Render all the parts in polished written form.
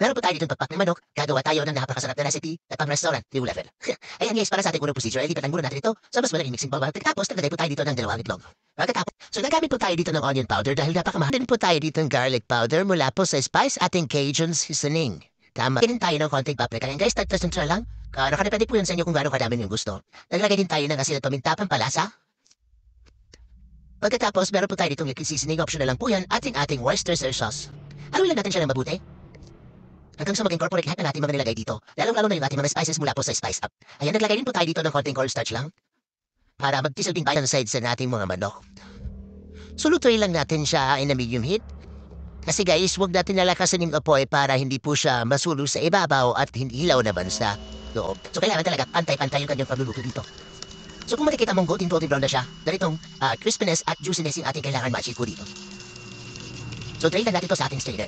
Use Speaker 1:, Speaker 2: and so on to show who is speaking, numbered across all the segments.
Speaker 1: Meron po tayo dito pagpak ng manok, gagawa tayo ng napakasarap na recipe at pang restaurant new level. Ayan guys, para sa ating unang procedure, ay lipat muna natin ito sa mas malaking mixing bowl. Pagkatapos, naglagay po tayo dito ng 2 itlog. Pagkatapos, so nagamit po tayo dito ng onion powder dahil napakamahal. Din po tayo dito ng garlic powder mula po sa spice ating Cajun seasoning. Tama. Kinin tayo ng konting paprika. Ayan guys, tagtas na lang. Nakadepende po yun sa inyo kung gaano kadami yung gusto. Naglagay din tayo ng asin at paminta pampalasa. Pagkatapos, meron po tayo ditong liquid seasoning. Optional lang po yan. Ating Worcestershire sauce. Haluin lang natin siya ng mabuti. Hanggang sa mag-incorporate lahat na natin mga nilagay dito. Lalong-lalo na yung ating mga spices mula po sa Spice Up. Ayan, naglagay din po tayo dito ng konting cornstarch lang. Para magtisilbing bayan sides sa nating mga manok. So, lutuin lang natin siya in a medium heat. Kasi guys, huwag natin nalakasan yung apoy para hindi po siya masulo sa ibabaw at hindi hilaw naman sa loob. So, kailangan talaga pantay-pantay yung kanyang pagluluto dito. So, kung makikita mong golden brown na siya, ganitong crispiness at juiciness yung ating kailangan ma-achieve po dito. So, try na natin ito sa ating strainer.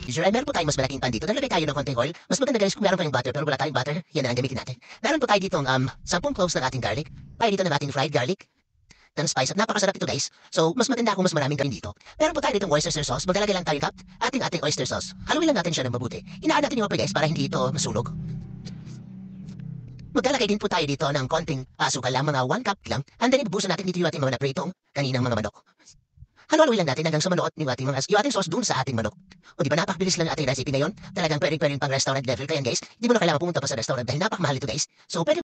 Speaker 1: Usually, meron po tayong mas malaking pan dito. Nalagay tayo ng konting oil. Mas maganda guys kung meron kayong butter pero wala tayong butter, yan na ang gamitin natin. Meron po tayo dito 10 cloves ng ating garlic. Tayo dito ng ating fried garlic. Ng spice. At napakasarap ito guys. So, mas maganda kung mas maraming gawin dito. Meron po tayo ditong Worcestershire sauce. Maglalagay lang tayo cup ating oyster sauce. Haluin lang natin siya ng mabuti. Inaan natin yung apoy guys para hindi ito masulog. Maglalagay din po tayo dito ng konting asukal lang, mga 1 cup lang. And then ibubusan natin dito yung ating mga napritong kaninang mga manok. Haluin lang natin hanggang sa manuot yung ating sauce dun sa ating manok. O di ba napakabilis lang ating recipe ngayon? Talagang pwedeng pang restaurant level. Kaya guys, hindi mo na kailangan pumunta pa sa restaurant dahil napakamahal ito guys. So pwede